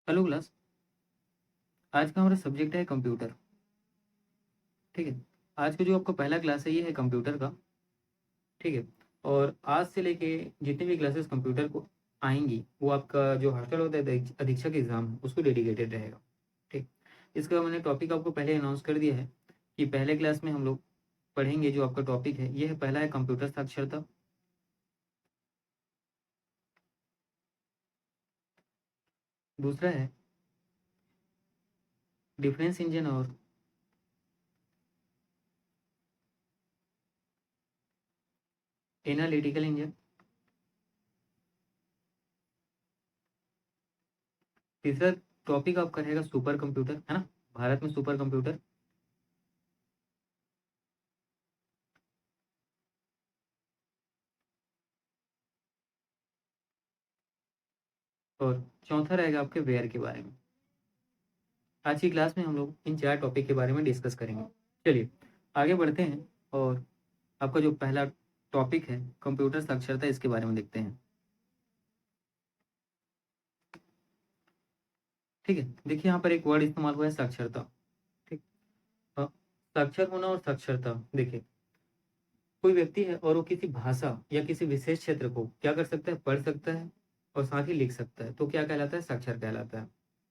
Hello class. आज का हमारा सब्जेक्ट है कंप्यूटर। ठीक है। आज का जो आपका पहला क्लास है ये है कंप्यूटर का। ठीक है। और आज से लेके जितनी भी क्लासेस कंप्यूटर को आएंगी वो आपका जो हॉस्टल होता है अधीक्षक एग्जाम है उसको डेडिकेटेड रहेगा। ठीक। इसका मैंने टॉपिक आपको पहले अनाउंस कर दिया है कि पहले क्लास में हम लोग पढ़ेंगे। जो आपका टॉपिक है ये है, पहला है कंप्यूटर साक्षरता। दूसरा है डिफरेंस इंजन और एनालिटिकल इंजन। तीसरा टॉपिक आपका रहेगा सुपर कंप्यूटर, है ना, भारत में सुपर कंप्यूटर। और चौथा रहेगा आपके वेयर के बारे में। आज की क्लास में हम लोग इन चार टॉपिक के बारे में डिस्कस करेंगे। चलिए आगे बढ़ते हैं और आपका जो पहला टॉपिक है कंप्यूटर साक्षरता, इसके बारे में देखते हैं। ठीक है। देखिए यहाँ पर एक वर्ड इस्तेमाल हुआ है साक्षरता। ठीक। अ, साक्षर होना और साक्षरता, देखिए कोई व्यक्ति है और वो किसी भाषा या किसी विशेष क्षेत्र को क्या कर सकता है, पढ़ सकता है और साथ ही लिख सकता है, तो क्या कहलाता है, साक्षर कहलाता है।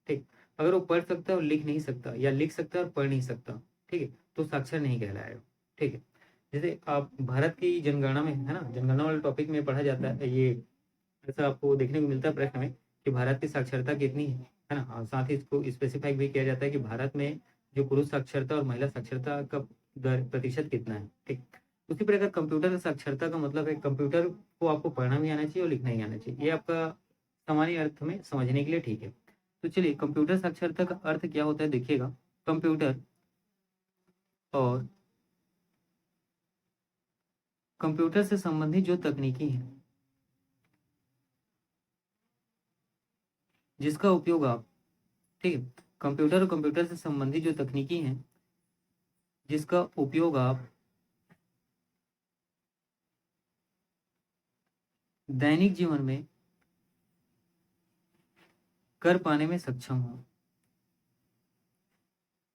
ठीक। अगर वो पढ़ सकता है और लिख नहीं सकता, या लिख सकता है और पढ़ नहीं सकता, ठीक है, तो साक्षर नहीं कहलाएगा। ठीक है। जैसे आप भारत की जनगणना में, है ना, जनगणना वाले टॉपिक में पढ़ा जाता है ये, ऐसा आपको देखने को मिलता है प्रश्न में कि भारत की साक्षरता कितनी है ना। हाँ, साथ ही इसको स्पेसिफाई भी किया जाता है कि भारत में जो पुरुष साक्षरता और महिला साक्षरता का दर प्रतिशत कितना है। ठीक। उसी प्रकार कंप्यूटर साक्षरता का मतलब है कंप्यूटर को आपको पढ़ना भी आना चाहिए और लिखना ही आना चाहिए। ये आपका सामान्य अर्थ में समझने के लिए ठीक है। तो चलिए कंप्यूटर साक्षरता का अर्थ क्या होता है, देखिएगा। कंप्यूटर और कंप्यूटर से संबंधित जो तकनीकी है जिसका उपयोग आप, ठीक है, कंप्यूटर और कंप्यूटर से संबंधित जो तकनीकी हैं जिसका उपयोग आप दैनिक जीवन में कर पाने में सक्षम हो।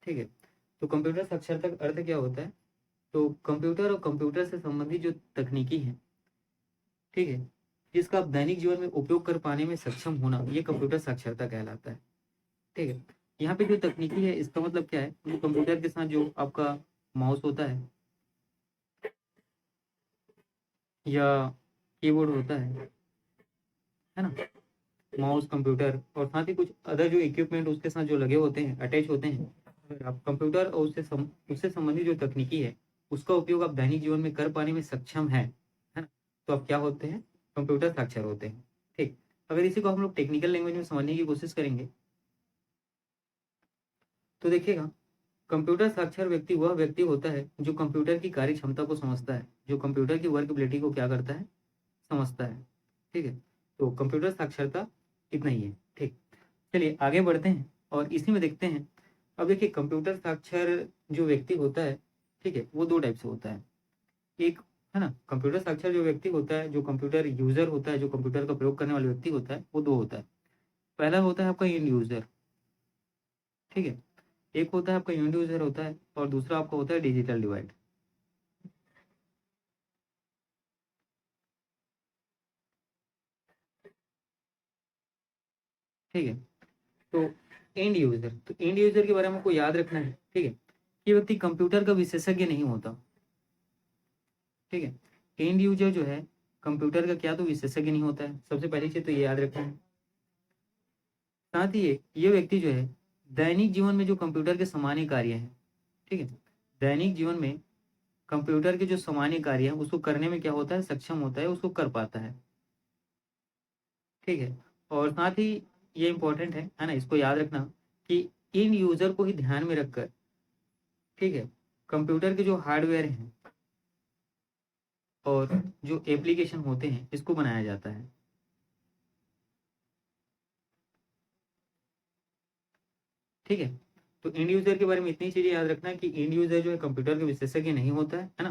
ठीक है। तो कंप्यूटर साक्षरता का अर्थ क्या होता है, तो कंप्यूटर और कंप्यूटर से संबंधित जो तकनीकी है, ठीक है, जिसका आप दैनिक जीवन में उपयोग कर पाने में सक्षम होना, ये कंप्यूटर साक्षरता कहलाता है। ठीक है। यहाँ पे जो तकनीकी है इसका मतलब क्या है, जो कंप्यूटर के साथ जो आपका माउस होता या कीबोर्ड होता है ना, माउस कंप्यूटर और साथ ही कुछ अदर जो इक्विपमेंट उसके साथ जो लगे होते हैं, अटैच होते हैं, अगर आप कंप्यूटर और उससे संबंधित जो तकनीकी है उसका उपयोग आप दैनिक जीवन में कर पाने में सक्षम है ना, तो आप क्या होते हैं, कंप्यूटर साक्षर होते हैं। ठीक। अगर इसी को हम लोग टेक्निकल लैंग्वेज में समझने की कोशिश करेंगे तो देखिएगा, कंप्यूटर साक्षर व्यक्ति वह व्यक्ति होता है जो कंप्यूटर की कार्य क्षमता को समझता है, जो कंप्यूटर की वर्कबिलिटी को क्या करता है, समझता है। ठीक है। तो कंप्यूटर साक्षरता इतना ही है। ठीक। चलिए आगे बढ़ते हैं और इसी में देखते हैं। अब देखिए कंप्यूटर साक्षर जो व्यक्ति होता है, ठीक है, वो दो टाइप से होता है। एक, है ना, कंप्यूटर साक्षर जो व्यक्ति होता है, जो कंप्यूटर यूजर होता है, जो कंप्यूटर का प्रयोग करने वाला व्यक्ति होता है, वो दो होता है। पहला होता है आपका एंड यूजर। ठीक है। एक होता है आपका एंड यूजर होता है और दूसरा आपका होता है डिजिटल डिवाइड। ठीक है। तो एंड यूजर, तो एंड यूजर के बारे में आपको याद रखना है, ठीक है, ये व्यक्ति कंप्यूटर का विशेषज्ञ नहीं होता। ठीक है। एंड यूजर जो है कंप्यूटर का क्या तो विशेषज्ञ नहीं होता है, सबसे पहली चीज तो ये याद रखना है। साथ ही ये व्यक्ति जो है दैनिक जीवन में जो कंप्यूटर के सामान्य कार्य हैं, ठीक है, दैनिक जीवन में कंप्यूटर के जो सामान्य कार्य हैं उसको करने में क्या होता है, सक्षम होता है, उसको कर पाता है। ठीक है। और साथ ही ये इंपॉर्टेंट है ना, इसको याद रखना कि इन यूजर को ही ध्यान में रखकर, ठीक है, कंप्यूटर के जो हार्डवेयर हैं और जो एप्लीकेशन होते हैं इसको बनाया जाता है। ठीक है। तो इंड यूजर के बारे में इतनी चीजें याद रखना कि इंड यूजर जो है कंप्यूटर के विशेषज्ञ नहीं होता है ना,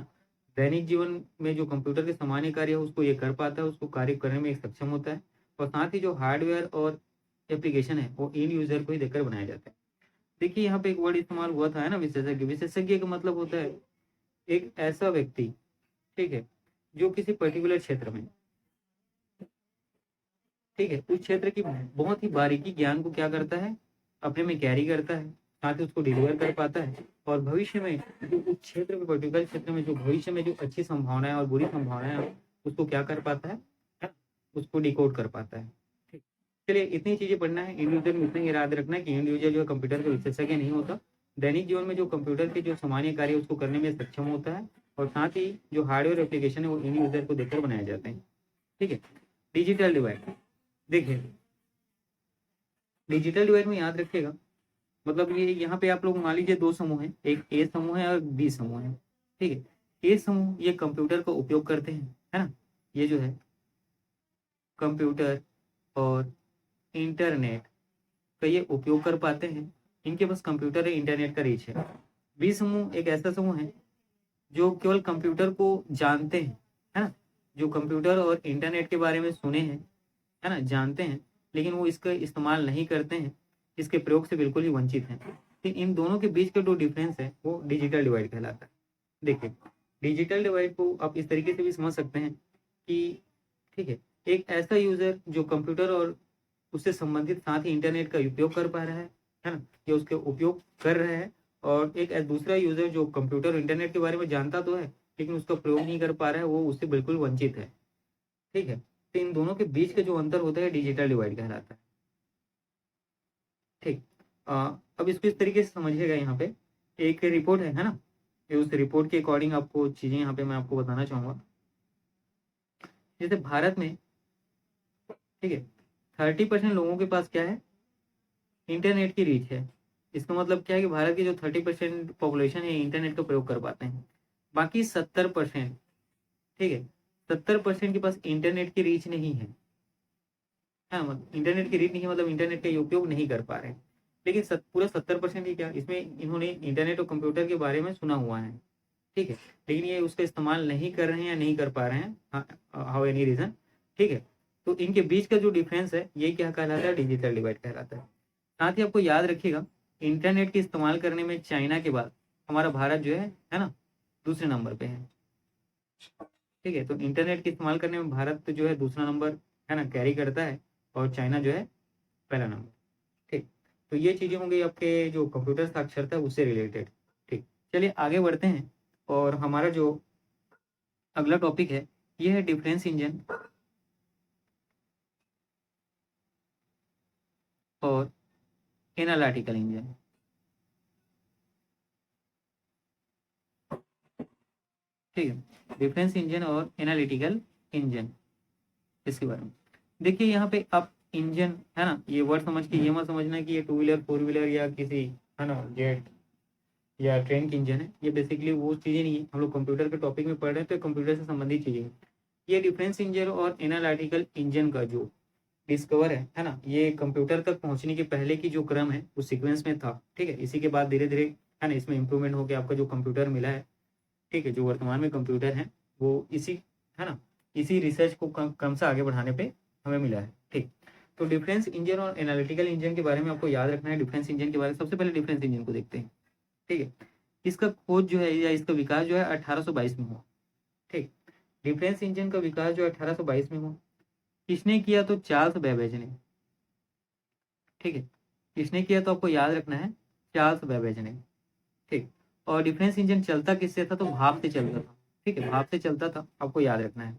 दैनिक जीवन में जो कंप्यूटर के सामान्य कार्य है उसको ये कर पाता है, उसको कार्य करने में सक्षम होता है। और साथ ही जो हार्डवेयर और एप्लीकेशन है वो एंड यूजर को ही देखकर बनाया जाता है। देखिए यहाँ पे एक वर्ड इस्तेमाल हुआ था है ना, विशेषज्ञ। विशेषज्ञ का मतलब होता है एक ऐसा व्यक्ति, ठीक है, जो किसी पर्टिकुलर क्षेत्र में, ठीक है, उस क्षेत्र की बहुत ही बारीकी ज्ञान को क्या करता है, अपने में कैरी करता है, साथ ही उसको डिलीवर कर पाता है, और भविष्य में जो उस क्षेत्र में, पर्टिकुलर क्षेत्र में जो भविष्य में जो अच्छी संभावनाएं और बुरी संभावनाएं उसको क्या कर पाता है? उसको डिकोड कर पाता है। ठीक, चलिए इतनी चीजें पढ़ना है। इंडिविजुअल में इतना याद रखना है कि इंडिविजुअल जो है कंप्यूटर का विशेषज्ञ नहीं होता। दैनिक जीवन में जो कंप्यूटर के जो सामान्य कार्य उसको करने में सक्षम होता है, और साथ ही जो हार्डवेयर एप्लीकेशन है वो इंड यूजर को देखकर बनाए जाते हैं। ठीक है। डिजिटल डिवाइड, देखिए डिजिटल डिवाइड में याद रखिएगा, मतलब ये यहाँ पे आप लोग मान लीजिए दो समूह हैं, एक ए समूह है और बी समूह है। ठीक है। ए समूह ये कंप्यूटर का उपयोग करते हैं, है ना, ये जो है कंप्यूटर और इंटरनेट का ये उपयोग कर पाते हैं, इनके पास कंप्यूटर है, इंटरनेट का रीच है। बी समूह एक ऐसा समूह है जो केवल कंप्यूटर को जानते हैं, है ना, जो कंप्यूटर और इंटरनेट के बारे में सुने हैं, है ना, जानते हैं, लेकिन वो इसका इस्तेमाल नहीं करते हैं, इसके प्रयोग से बिल्कुल ही वंचित हैं। तो इन दोनों के बीच का जो डिफरेंस है वो डिजिटल डिवाइड कहलाता है। देखिए डिजिटल डिवाइड को आप इस तरीके से भी समझ सकते हैं कि, ठीक है, एक ऐसा यूजर जो कंप्यूटर और उससे संबंधित साथ ही इंटरनेट का उपयोग कर पा रहा है ना, या उसके उपयोग कर रहा है, और एक दूसरा यूजर जो कंप्यूटर और इंटरनेट के बारे में जानता तो है लेकिन उसका प्रयोग नहीं कर पा रहा है, वो उससे बिल्कुल वंचित है। ठीक है। तो इन दोनों के बीच का जो अंतर होता है डिजिटल डिवाइड कहलाता है। ठीक। अब इसको इस तरीके से समझिएगा, यहाँ पे एक रिपोर्ट है ना, ये उस रिपोर्ट के अकॉर्डिंग आपको चीजें यहाँ पे मैं आपको बताना चाहूंगा। जैसे भारत में, ठीक है, 30% लोगों के पास क्या है, इंटरनेट की रीच है। इसका मतलब क्या है कि भारत की जो 30% पॉपुलेशन है इंटरनेट का प्रयोग कर पाते हैं। बाकी 70%, ठीक है, 70% के पास इंटरनेट की रीच नहीं है। हाँ, मतलब इंटरनेट की रीच नहीं है, मतलब इंटरनेट का उपयोग नहीं कर पा रहे हैं। लेकिन पूरा 70% ही क्या, इसमें इन्होंने इंटरनेट और कंप्यूटर के बारे में सुना हुआ है। ठीक है, लेकिन ये उसका इस्तेमाल नहीं कर रहे हैं या नहीं कर पा रहे हैं, हाउ एनी रीजन। ठीक है। तो इनके बीच का जो डिफरेंस है ये क्या कहलाता है, डिजिटल डिवाइड कहलाता है। साथ ही आपको याद रखिएगा, इंटरनेट के इस्तेमाल करने में चाइना के बाद हमारा भारत जो है ना, दूसरे नंबर पे है। ठीक है। तो इंटरनेट के इस्तेमाल करने में भारत जो है दूसरा नंबर, है ना, कैरी करता है, और चाइना जो है पहला नंबर। ठीक। तो ये चीजें होंगी आपके जो कंप्यूटर साक्षरता है उससे रिलेटेड। ठीक। चलिए आगे बढ़ते हैं, और हमारा जो अगला टॉपिक है ये है डिफरेंस इंजन और एनालिटिकल इंजन। ठीक है। डिफरेंस इंजन और एनालिटिकल इंजन, इसके बारे में देखिए। यहाँ पे आप इंजन, है ना, ये वर्ड समझ के ये मत समझना कि ये टू व्हीलर, फोर व्हीलर या किसी, है ना, जेट या ट्रेन की इंजन है। ये बेसिकली वो चीज़ें नहीं है, हम लोग कंप्यूटर के टॉपिक में पढ़ रहे हैं तो कंप्यूटर से संबंधित चीज़ें हैं। ये डिफरेंस इंजन और एनालिटिकल इंजन का जो डिस्कवर है ना, ये कंप्यूटर तक पहुंचने के पहले की जो क्रम है उस सीक्वेंस में था। ठीक है। इसी के बाद धीरे धीरे, है ना, इसमें इंप्रूवमेंट हो गया, आपका जो कंप्यूटर मिला है, ठीक है, जो वर्तमान में कंप्यूटर है वो इसी, है ना, इसी रिसर्च को क्रम से आगे बढ़ाने पे हमें मिला है। ठीक। तो डिफरेंस इंजन और एनालिटिकल इंजन के बारे में आपको याद रखना है। डिफरेंस इंजन के बारे में सबसे पहले डिफरेंस इंजन को देखते हैं। ठीक है। इसका खोज जो है या इसका विकास जो है 1822 में हुआ। ठीक। डिफरेंस इंजन का विकास जो 1822 में हुआ, किसने किया, तो चार्ल्स बेबेज ने। ठीक है। किसने किया, तो आपको याद रखना है, चार्ल्स बेबेज ने। ठीक। और डिफरेंस इंजन चलता किससे था, तो भाप से चलता था। ठीक है, भाप से चलता था, आपको याद रखना है।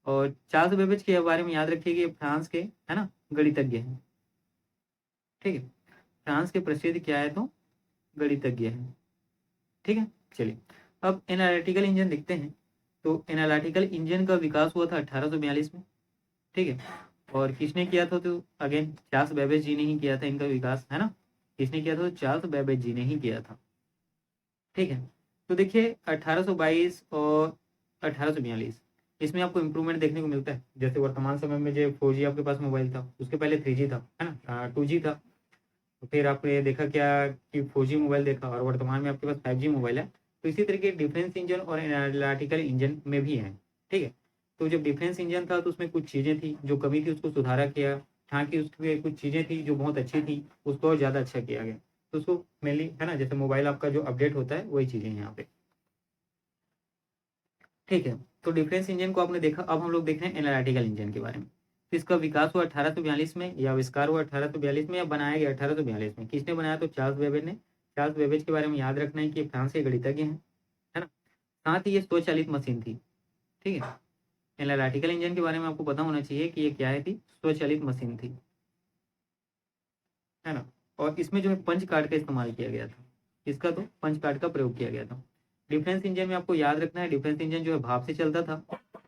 और चार्ल्स बेबेज के बारे में याद रखिए कि फ्रांस के, है ना, गणितज्ञ हैं। ठीक है। फ्रांस के प्रसिद्ध क्या है, तो गणितज्ञ हैं। ठीक है। चलिए अब एनालिटिकल इंजन देखते हैं। तो एनालिटिकल इंजन का विकास हुआ था 1842 में। ठीक है। और किसने किया था, तो अगेन चार्ल्स बेबेज जी ने ही किया था इनका विकास, है ना। किसने किया था, तो चार्ल्स बेबेज जी ने ही किया था। ठीक है। तो देखिए 1822 और 1842 इसमें आपको इम्प्रूवमेंट देखने को मिलता है। जैसे वर्तमान समय में जो 4G आपके पास मोबाइल था, उसके पहले 3G था, है ना, 2G था। तो फिर आपने देखा क्या कि 4G मोबाइल देखा, और वर्तमान में आपके पास 5G मोबाइल है। तो इसी तरीके डिफरेंस इंजन और एनालिटिकल इंजन में भी है। ठीक है। तो जब डिफरेंस इंजन था तो उसमें कुछ चीज़ें थी जो कमी थी, उसको सुधारा किया। हाँ कि उसकी कुछ चीज़ें थी जो बहुत अच्छी थी, उसको और ज़्यादा अच्छा किया गया। तो उसको मेनली है ना, जैसे मोबाइल आपका जो अपडेट होता है वही चीज़ें हैं यहाँ पे। ठीक है, तो डिफेंस इंजन को आपने देखा। अब हम लोग देख रहे हैं एनालिटिकल इंजन के बारे में। तो इसका विकास हुआ 1842 में, या आविष्कार हुआ 1842 में, या बनाया गया 1842 में। किसने बनाया? तो चार्ल्स बेबेज ने। चार्ल्स बेबेज के बारे में याद रखना है कि फ्रांस के गणितज्ञ हैं, है ना। साथ ही ये स्वचालित मशीन थी। ठीक है, एनालिटिकल इंजन के बारे में आपको पता होना चाहिए कि ये क्या है थी, स्वचालित मशीन थी, है ना। और इसमें जो है पंच कार्ड का इस्तेमाल किया गया था। इसका तो पंच कार्ड का प्रयोग किया गया था। डिफेंस इंजन में आपको याद रखना है, डिफेंस इंजन जो है भाप से चलता था,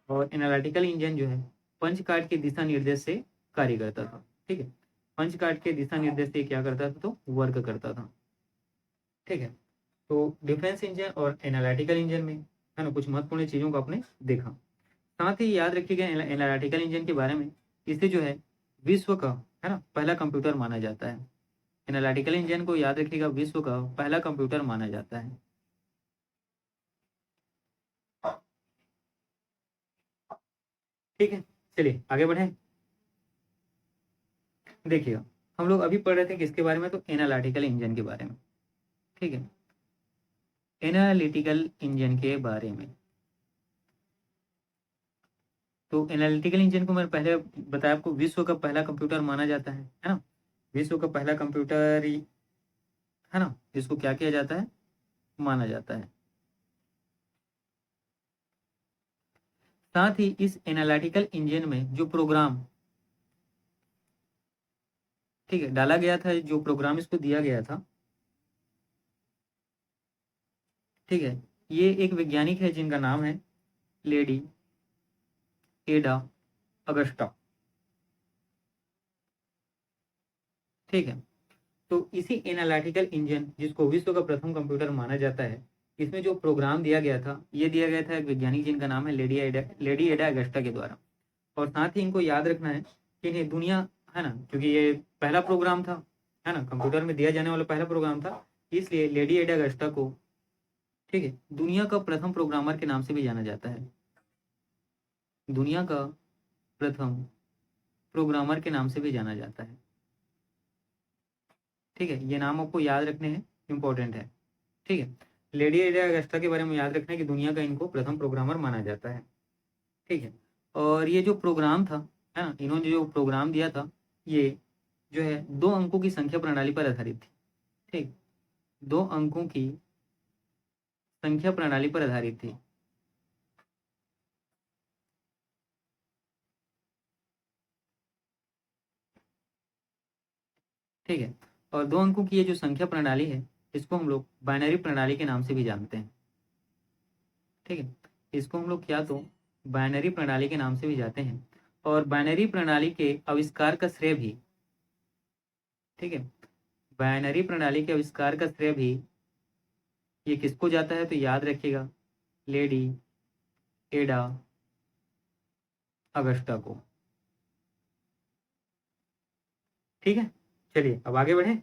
और एनालिटिकल इंजन जो है पंच कार्ड के दिशा निर्देश से कार्य करता था। ठीक है, पंच कार्ड के दिशा निर्देश से क्या करता था? तो वर्क करता था। ठीक है, तो डिफेंस इंजन और एनालिटिकल इंजन में, है ना, कुछ महत्वपूर्ण चीजों को आपने देखा। साथ ही याद रखिएगा एनालिटिकल इंजन के बारे में, इसे जो है विश्व का, है ना, पहला कंप्यूटर माना जाता है। एनालिटिकल इंजन को याद रखिएगा, विश्व का पहला कंप्यूटर माना जाता है। ठीक है, चलिए आगे बढ़े। देखिएगा, हम लोग अभी पढ़ रहे थे किसके बारे में? तो एनालिटिकल इंजन के बारे में। ठीक है, एनालिटिकल इंजन के बारे में। तो एनालिटिकल इंजन को मैंने पहले बताया आपको, विश्व का पहला कंप्यूटर माना जाता है ना। विश्व का पहला कंप्यूटर है ना, जिसको क्या किया जाता है, माना जाता है। साथ ही इस एनालिटिकल इंजन में जो प्रोग्राम, ठीक है, डाला गया था, जो प्रोग्राम इसको दिया गया था, ठीक है, ये एक वैज्ञानिक है जिनका नाम है लेडी एडा अगस्टा। ठीक है, तो इसी एनालिटिकल इंजन, जिसको विश्व का प्रथम कंप्यूटर माना जाता है, इसमें जो प्रोग्राम दिया गया था, ये दिया गया था एक वैज्ञानिक जिनका नाम है लेडी एडा अगस्टा के द्वारा। और साथ ही इनको याद रखना है कि इन्हें दुनिया, है ना, क्योंकि ये पहला प्रोग्राम था, है ना, कंप्यूटर में दिया जाने वाला पहला प्रोग्राम था, इसलिए लेडी एडा अगस्टा को, ठीक है, दुनिया का प्रथम प्रोग्रामर के नाम से भी जाना जाता है। दुनिया का प्रथम प्रोग्रामर के नाम से भी जाना जाता है। ठीक है, ये नाम आपको याद रखने हैं, इंपॉर्टेंट है। ठीक है, लेडी एडा अगस्टा के बारे में याद रखना है कि दुनिया का इनको प्रथम प्रोग्रामर माना जाता है। ठीक है, और ये जो प्रोग्राम था, है ना, इन्होंने जो प्रोग्राम दिया था, ये जो है 2 अंकों की संख्या प्रणाली पर आधारित थी। ठीक, 2 अंकों की संख्या प्रणाली पर आधारित थी। ठीक है, और 2 अंकों की ये जो संख्या प्रणाली है, इसको हम लोग बाइनरी प्रणाली के नाम से भी जानते हैं। ठीक है, इसको हम लोग क्या तो बाइनरी प्रणाली के नाम से भी जाते हैं। और बाइनरी प्रणाली के आविष्कार का श्रेय भी, ठीक है, बाइनरी प्रणाली के आविष्कार का श्रेय भी ये किसको जाता है? तो याद रखिएगा, लेडी एडा अगस्टा को। ठीक है, चलिए अब आगे बढ़े।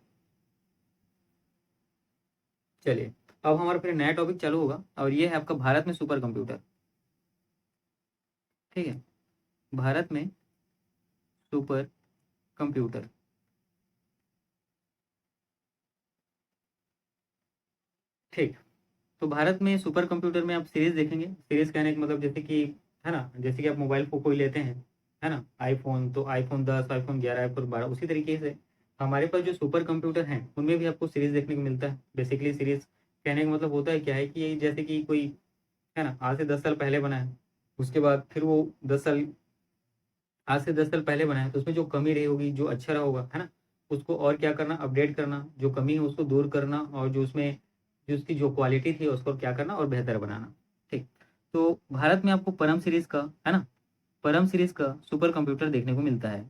चलिए, अब हमारा फिर नया टॉपिक चालू होगा, और ये है आपका भारत में सुपर कंप्यूटर। ठीक है, भारत में सुपर कंप्यूटर। ठीक, तो भारत में सुपर कंप्यूटर में आप सीरीज देखेंगे। सीरीज कहने का मतलब जैसे कि, है ना, जैसे कि आप मोबाइल को कोई लेते हैं, है ना, आईफोन, तो आईफोन 10, आईफोन 11, आईफोन 12, उसी तरीके से हमारे पास जो सुपर कंप्यूटर हैं उनमें भी आपको सीरीज देखने को मिलता है। बेसिकली सीरीज कहने का मतलब होता है क्या है कि ये जैसे कि कोई, है ना, आज से 10 साल पहले बना है, उसके बाद फिर वो 10 साल, आज से 10 साल पहले बना है, तो उसमें जो कमी रही होगी, जो अच्छा रहा होगा, है ना, उसको और क्या करना, अपडेट करना, जो कमी है उसको दूर करना, और जो उसमें जो उसकी जो क्वालिटी थी उसको क्या करना और बेहतर बनाना। ठीक, तो भारत में आपको परम सीरीज का, है ना, परम सीरीज का सुपर कंप्यूटर देखने को मिलता है।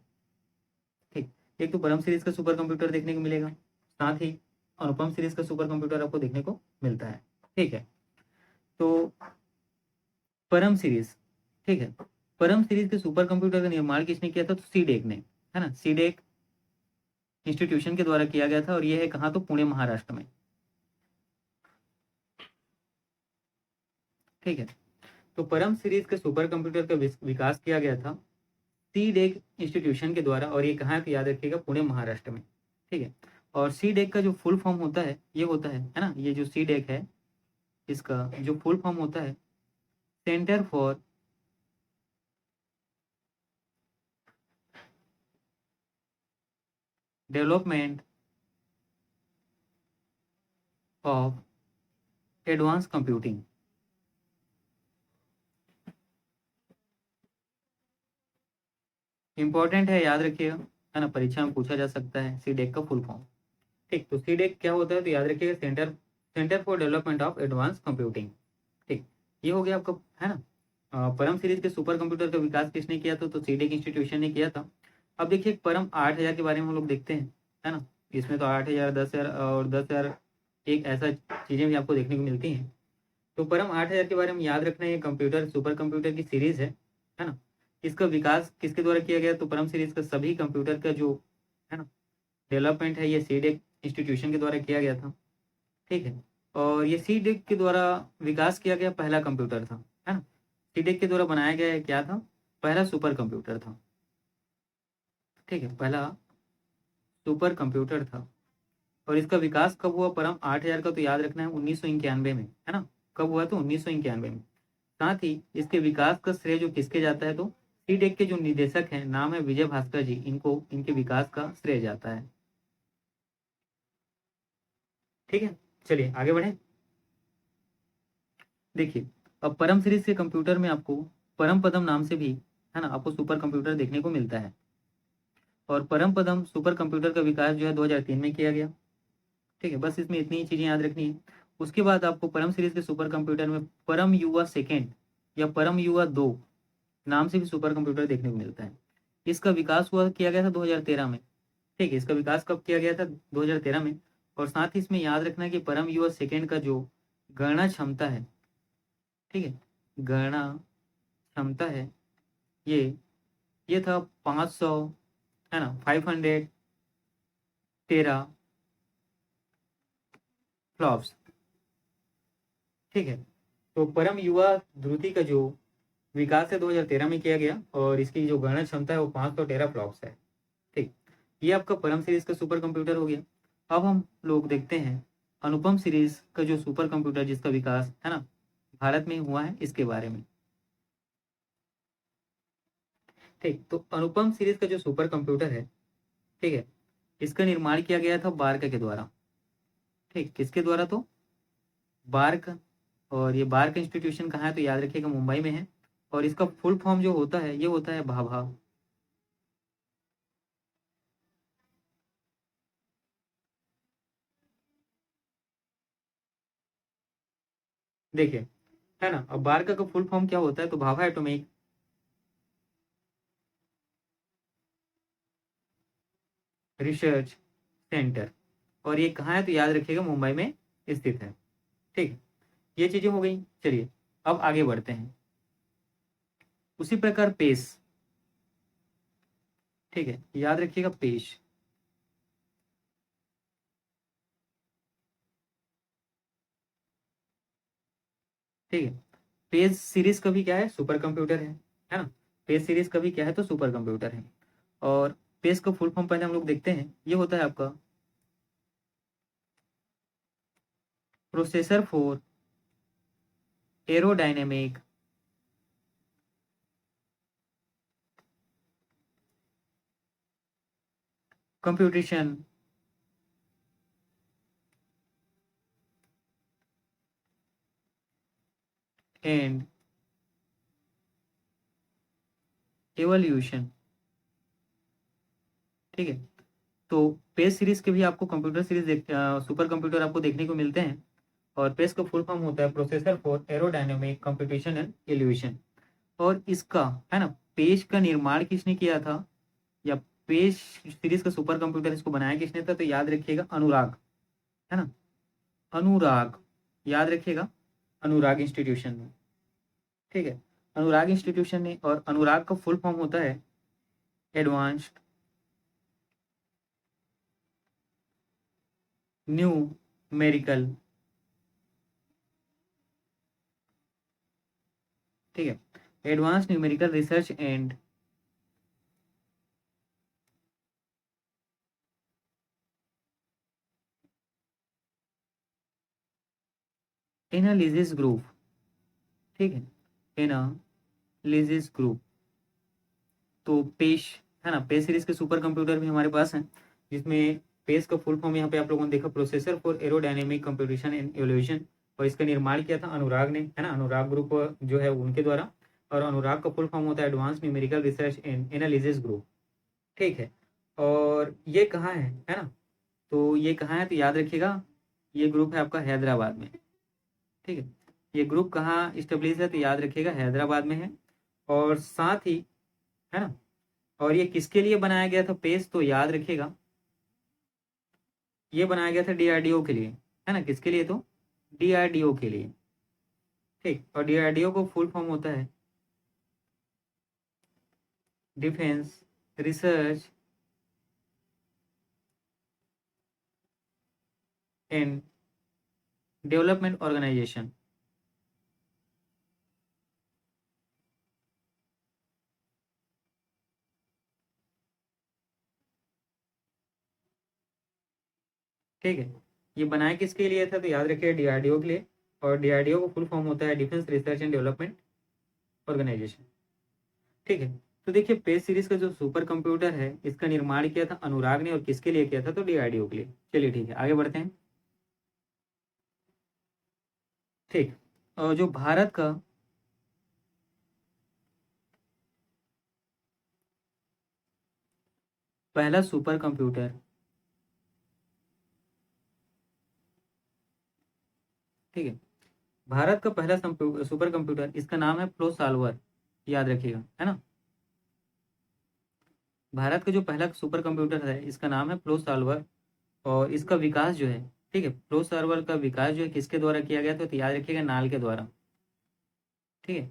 ठीक, एक तो परम सीरीज का सुपर कंप्यूटर देखने को मिलेगा, साथ ही अनुपम सीरीज का सुपर कंप्यूटर आपको देखने को मिलता है। ठीक है, तो परम सीरीज, ठीक है, परम सीरीज के सुपर कंप्यूटर का निर्माण किसने किया था? तो सीडेक ने, है ना, सीडेक इंस्टीट्यूशन के द्वारा किया गया था, और ये है कहाँ? तो पुणे महाराष्ट्र में। ठीक है, तो परम सीरीज के सुपर कंप्यूटर का विकास किया गया था सीडेक इंस्टीट्यूशन के द्वारा, और ये कहाँ है तो याद रखिएगा पुणे महाराष्ट्र में। ठीक है। और सीडेक का जो फुल फॉर्म होता है ये होता है ना, ये जो सीडेक है इसका जो फुल फॉर्म होता है centre for development of advance computing. Important है, याद रखिएगा, है ना, परीक्षा में पूछा जा सकता है सीडेक का फुल फॉर्म। ठीक, तो सीडेक क्या होता है तो याद रखिएगा centre centre for development of advance computing. ठीक, ये हो गया आपका, है ना। परम सीरीज के सुपर कंप्यूटर का विकास किसने किया था तो सीडेक इंस्टीट्यूशन ने किया था। अब देखिए परम 8000 के बारे में हम लोग देखते हैं, है ना। इसमें तो 8000, 10,000 और 10,000 एक ऐसा चीजें भी आपको देखने को मिलती हैं। तो परम 8000 के बारे में याद रखना, ये कंप्यूटर सुपर कंप्यूटर की सीरीज है ना। इसका विकास किसके द्वारा किया गया तो परम सीरीज का सभी कंप्यूटर का जो, है ना, डेवलपमेंट है ये सीडेक इंस्टीट्यूशन के द्वारा किया गया था। ठीक है। और ये सीडेक के द्वारा विकास किया गया पहला कंप्यूटर था, है ना। सीडेक के द्वारा बनाया गया है क्या था, पहला सुपर कंप्यूटर था। ठीक है, पहला सुपर कंप्यूटर था। और इसका विकास कब हुआ परम 8000 का तो याद रखना है 1991 में, है ना। कब हुआ तो 1991 में। साथ ही इसके विकास का श्रेय जो किसके जाता है तो सीडेक के जो निदेशक हैं नाम है विजय भास्कर जी, इनको इनके विकास का श्रेय जाता है। ठीक है, चलिए आगे बढ़े। देखिए अब परम सीरीज के कंप्यूटर में आपको परम पदम नाम से भी, है ना, आपको सुपर कंप्यूटर देखने को मिलता है। और परम पदम सुपर कंप्यूटर का विकास जो है 2003 में किया गया। ठीक है, बस इसमें इतनी ही चीजें याद रखनी है। उसके बाद आपको परम सीरीज के सुपर कंप्यूटर में परम युवा सेकेंड या परम युवा 2 नाम से भी सुपर कंप्यूटर देखने को मिलता है। इसका विकास हुआ किया गया था 2013 में। ठीक है, इसका विकास कब किया गया था 2013 में। और साथ ही इसमें याद रखना कि परम युवा सेकेंड का जो गणना क्षमता है, ठीक है, गणना क्षमता है, ये ये था 500, है ना, 513 फ्लॉप्स। ठीक है, तो परम युवा ध्रुति का जो विकास है 2013 में किया गया और इसकी जो गणना क्षमता है वो 513 फ्लॉप्स है। ठीक, ये आपका परम सीरीज का सुपर कंप्यूटर हो गया। अब हम लोग देखते हैं अनुपम सीरीज का जो सुपर कंप्यूटर जिसका विकास, है ना, भारत में हुआ है इसके बारे में। ठीक, तो अनुपम सीरीज का जो सुपर कंप्यूटर है, ठीक है, इसका निर्माण किया गया था बार्क के द्वारा। ठीक, किसके द्वारा तो बार्क। और ये बार्क इंस्टीट्यूशन कहाँ है तो याद रखिएगा मुंबई में है। और इसका फुल फॉर्म जो होता है ये होता है भाभा। देखिए, है ना, अब बार्क का फुल फॉर्म क्या होता है तो भाभा एटॉमिक रिसर्च सेंटर। और ये कहाँ है तो याद रखिएगा मुंबई में स्थित है। ठीक, ये चीजें हो गई। चलिए अब आगे बढ़ते हैं। उसी प्रकार पेश, ठीक है, याद रखिएगा पेश। ठीक है, पेज सीरीज का भी क्या है सुपर कंप्यूटर है ना। पेज सीरीज का भी क्या है तो सुपर कंप्यूटर है। और पेज का फुल फॉर्म पहले हम लोग देखते हैं, ये होता है आपका processor for aerodynamic computation and evolution. ठीक है, तो पेज सीरीज के भी आपको कंप्यूटर सीरीज सुपर कंप्यूटर आपको देखने को मिलते हैं। और पेज का फुल फॉर्म होता है processor for aerodynamic computation and evolution. और इसका, है ना, पेज का निर्माण किसने किया था या पेज सीरीज का सुपर कंप्यूटर इसको बनाया किसने था तो याद रखिएगा अनुराग, है ना, अनुराग, याद रखिएगा अनुराग इंस्टीट्यूशन में। ठीक है, अनुराग इंस्टीट्यूशन ने। और अनुराग का फुल फॉर्म होता है एडवांस्ड न्यू मेरिकल। ठीक है, advance numerical research and analysis group, ठीक है, एनालिसिस ग्रुप। तो पेश है ना, पेश सीरीज के सुपर कंप्यूटर भी हमारे पास हैं, जिसमें पेश का फुल फॉर्म यहाँ पे आप लोगों ने देखा, processor for aerodynamic computation and evolution, और इसका निर्माण किया था अनुराग ने, है ना, अनुराग ग्रुप जो है उनके द्वारा। और अनुराग का फुल फॉर्म होता है advance numerical research and analysis group, ठीक है। और ये कहाँ है ना, तो ये कहाँ है, तो याद रखिएगा ये ग्रुप है आपका हैदराबाद में, ठीक है। ये ग्रुप कहाँ इस्टेब्लिश है, तो याद रखिएगा हैदराबाद में है। और साथ ही, है ना, और ये किसके लिए बनाया गया था पेज, तो याद रखिएगा ये बनाया गया था डीआरडीओ के लिए, है ना, किसके लिए, तो डीआरडीओ के लिए, ठीक। और डीआरडीओ को फुल फॉर्म होता है defence research and development organisation, ठीक है। ये बनाया किसके लिए था, तो याद रखिए डीआरडीओ के लिए। और डीआरडीओ को फुल फॉर्म होता है defence research and development organisation, ठीक है। तो देखिए पेज सीरीज का जो सुपर कंप्यूटर है इसका निर्माण किया था अनुराग ने, और किसके लिए किया था, तो डीआरडीओ के लिए। चलिए ठीक है, आगे बढ़ते हैं, ठीक। और जो भारत का पहला सुपर कंप्यूटर, ठीक है, भारत का पहला सुपर कंप्यूटर, इसका नाम है फ्लो सॉल्वर, याद रखिएगा, है ना। भारत का जो पहला सुपर कंप्यूटर है इसका नाम है फ्लो सॉल्वर। और इसका विकास जो है, ठीक है, फ्लो सॉल्वर का विकास जो है किसके द्वारा किया गया था, तो याद रखिएगा नाल के द्वारा, ठीक है।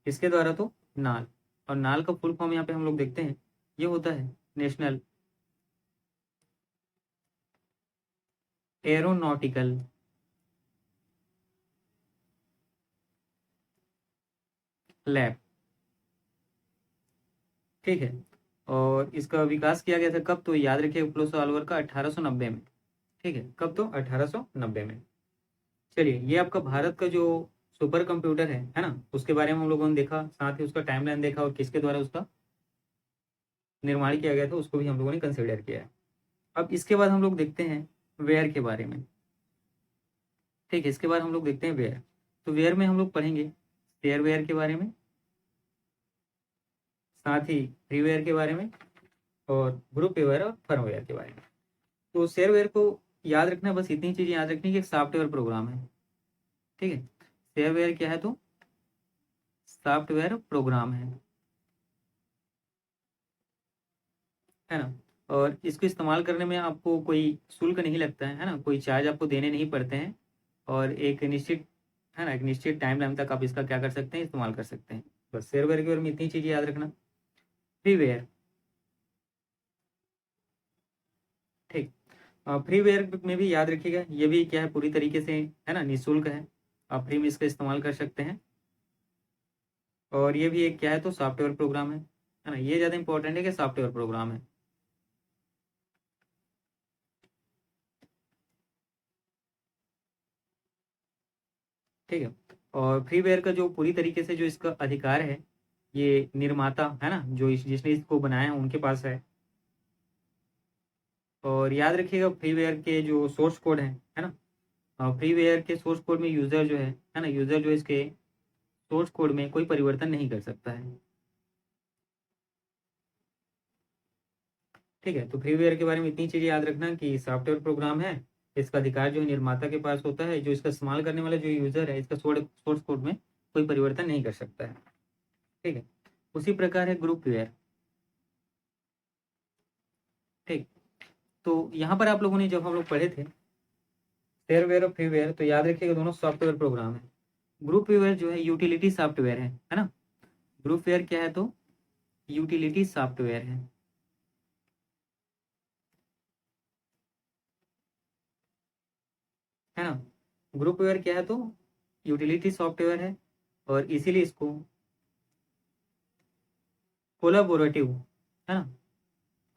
किसके द्वारा, तो नाल। और नाल का फुल फॉर्म यहाँ पे हम लोग देखते हैं, ये होता है नेशनल एरोनॉटिकल लैब, ठीक है। और इसका विकास किया गया था कब, तो याद रखिए फ्लो सॉल्वर का 1890 में, ठीक है, कब, तो 1890 में। चलिए ये आपका भारत का जो सुपर कंप्यूटर है ना, उसके बारे में हम लोगों ने देखा, साथ ही उसका टाइमलाइन देखा, और किसके द्वारा उसका निर्माण किया गया था उसको भी हम लोगों ने कंसिडर किया है। अब इसके बाद हम लोग देखते हैं वेयर के बारे में, ठीक है। इसके बाद हम लोग देखते हैं वेयर। तो वेयर में हम लोग पढ़ेंगे शेयर वेयर के बारे में, साथ ही फ्रीवेयर के बारे में, और ग्रुप वेयर और फर्मवेयर के बारे में। तो शेयरवेयर को याद रखना, बस इतनी चीजें याद रखनी कि एक सॉफ्टवेयर प्रोग्राम है, ठीक है। शेयरवेयर क्या है, तो सॉफ्टवेयर प्रोग्राम है ना। और इसको इस्तेमाल करने में आपको कोई शुल्क नहीं लगता है ना, कोई चार्ज आपको देने नहीं पड़ते हैं। और एक निश्चित, है ना, एक निश्चित टाइम लाइन तक आप इसका क्या कर सकते हैं, इस्तेमाल कर सकते हैं। बस शेयरवेयर के बारे में इतनी चीजें याद रखना। फ्रीवेयर, ठीक। फ्रीवेयर में भी याद रखिएगा, ये भी क्या है, पूरी तरीके से, है ना, निःशुल्क है, आप फ्री में इसका इस्तेमाल कर सकते हैं। और ये भी एक क्या है, तो सॉफ्टवेयर प्रोग्राम है ना, ये ज़्यादा इंपॉर्टेंट है कि सॉफ्टवेयर प्रोग्राम है, ठीक है। और फ्रीवेयर का जो पूरी तरीके से जो इसका अधिकार है, ये निर्माता, है ना, जो जिसने इसको बनाया है उनके पास है। और याद रखिएगा फ्रीवेयर के जो सोर्स कोड है ना, फ्रीवेयर के सोर्स कोड में यूज़र जो है ना, यूज़र जो इसके सोर्स कोड में कोई परिवर्तन नहीं कर सकता है, ठीक है। तो फ्रीवेयर के बारे में इतनी चीज़ें याद रखना कि सॉफ्टवेयर प्रोग्राम है, इसका अधिकार जो है निर्माता के पास होता है, जो इसका इस्तेमाल करने वाला जो यूज़र है इसका सोर्स कोड में कोई परिवर्तन नहीं कर सकता है, ठीक है। उसी प्रकार है ग्रुप वेयर, ठीक। तो यहाँ पर आप लोगों ने जब हम लोग पढ़े थे शेयरवेयर और फ्रीवेयर, तो याद रखिएगा दोनों सॉफ्टवेयर प्रोग्राम है। ग्रुप वेयर जो है यूटिलिटी सॉफ्टवेयर है ना। ग्रुप वेयर क्या है, तो यूटिलिटी सॉफ्टवेयर है ना। ग्रुप वेयर क्या है, तो यूटिलिटी सॉफ्टवेयर है, और इसीलिए इसको कोलाबोरेटिव, है ना,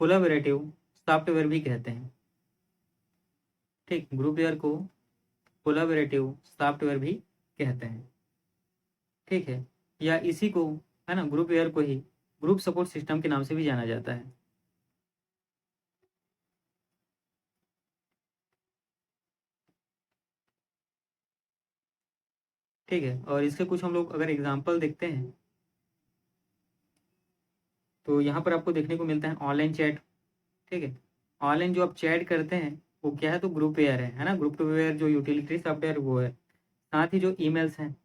कोलाबोरेटिव सॉफ्टवेयर भी कहते हैं, ठीक। ग्रुप वेयर को कोलाबोरेटिव सॉफ्टवेयर भी कहते हैं। ठीक है, या इसी को, है ना, ग्रुप वेयर को ही ग्रुप सपोर्ट सिस्टम के नाम से भी जाना जाता है। ठीक है, और इसके कुछ हम लोग अगर एग्जाम्पल देखते हैं तो यहाँ पर आपको देखने को मिलता है ऑनलाइन चैट। ठीक है, ऑनलाइन जो आप चैट करते हैं वो क्या है, तो ग्रुप वेयर है ना। ग्रुप वेयर जो यूटिलिटी सॉफ्टवेयर वो है। साथ ही जो ईमेल्स हैं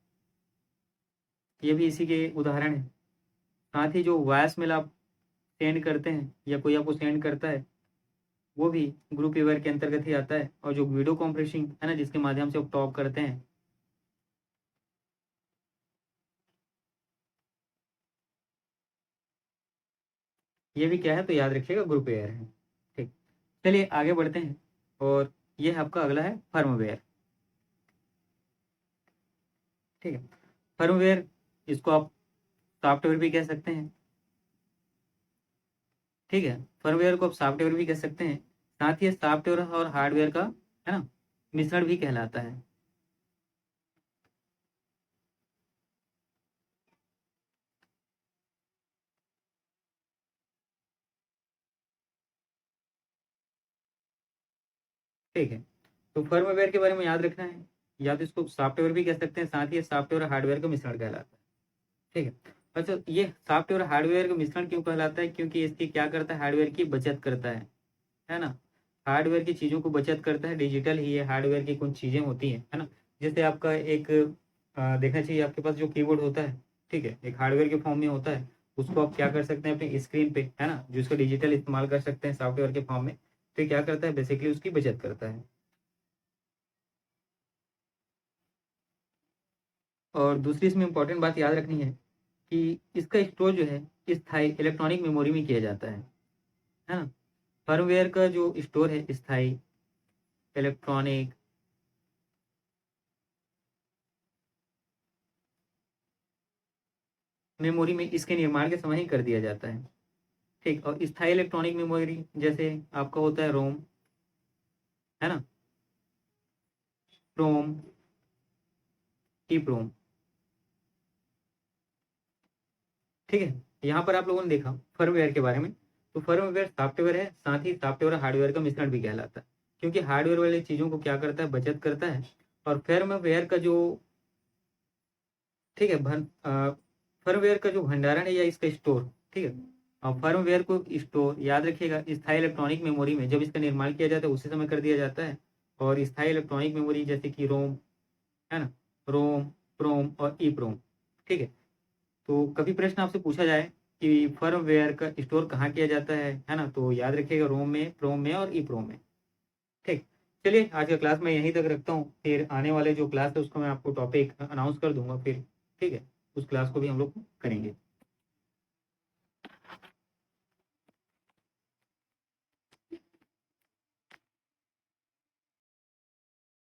ये भी इसी के उदाहरण है। साथ ही जो वॉइस मेल आप सेंड करते हैं या कोई आपको सेंड करता है वो भी ग्रुप वेयर के अंतर्गत ही आता है। और जो वीडियो कॉन्फ्रेंसिंग है ना, जिसके माध्यम से आप टॉक करते हैं, ये भी क्या है, तो याद रखिएगा ग्रुप वेयर है। ठीक, चलिए आगे बढ़ते हैं। और ये आपका अगला है फर्मवेयर। ठीक है, फर्मवेयर, इसको आप सॉफ्टवेयर भी कह सकते हैं। ठीक है, फर्मवेयर को आप सॉफ्टवेयर भी कह सकते हैं। साथ ही सॉफ्टवेयर और हार्डवेयर का, है ना, मिश्रण भी कहलाता है। ठीक है, तो फर्मवेयर के बारे में याद रखना है, या तो इसको सॉफ्टवेयर भी कह सकते हैं। साथ ही सॉफ्टवेयर और हार्डवेयर का मिश्रण कहलाता है। ठीक है, अच्छा, ये सॉफ्टवेयर और हार्डवेयर का मिश्रण क्यों कहलाता है, क्योंकि इसकी क्या करता है, हार्डवेयर की बचत करता है ना। हार्डवेयर की चीज़ों को बचत करता है, डिजिटल ही है। हार्डवेयर की कुछ चीज़ें होती हैं, है ना। जैसे आपका एक देखना चाहिए, आपके पास जो कीबोर्ड होता है, ठीक है, एक हार्डवेयर के फॉर्म में होता है। उसको आप क्या कर सकते हैं अपनी स्क्रीन पे, है ना, जिसको डिजिटल इस्तेमाल कर सकते हैं सॉफ्टवेयर के फॉर्म में। तो ये क्या करता है, बेसिकली उसकी बचत करता है। और दूसरी इसमें इंपॉर्टेंट बात याद रखनी है कि इसका स्टोर जो है स्थायी इलेक्ट्रॉनिक मेमोरी में किया जाता है ना। फर्मवेयर का जो स्टोर है स्थायी इलेक्ट्रॉनिक मेमोरी में इसके निर्माण के समय ही कर दिया जाता है। ठीक, और स्थायी इलेक्ट्रॉनिक मेमोरी जैसे आपका होता है रोम, है ना, रोम, ईप्रोम। ठीक है, यहाँ पर आप लोगों ने देखा फर्मवेयर के बारे में। तो फर्मवेयर सॉफ्टवेयर है, साथ ही सॉफ्टवेयर और हार्डवेयर का मिश्रण भी कहलाता है। क्योंकि हार्डवेयर वाली चीज़ों को क्या करता है, बचत करता है। और फर्मवेयर का जो, ठीक है, फर्मवेयर का जो भंडारण है या इसका स्टोर, ठीक है, और फर्मवेयर को स्टोर याद रखिएगा स्थायी इलेक्ट्रॉनिक मेमोरी में जब इसका निर्माण किया जाता है उसी समय कर दिया जाता है। और स्थायी इलेक्ट्रॉनिक मेमोरी जैसे कि रोम, है ना, रोम, प्रोम और ई प्रोम। ठीक है, तो कभी प्रश्न आपसे पूछा जाए कि फर्मवेयर का स्टोर कहाँ किया जाता है ना, तो याद रखिएगा रोम में, प्रोम में और ई प्रोम में। ठीक, चलिए आज का क्लास मैं यहीं तक रखता हूँ। फिर आने वाले जो क्लास है उसको मैं आपको टॉपिक अनाउंस कर दूंगा फिर। ठीक है, उस क्लास को भी हम लोग करेंगे।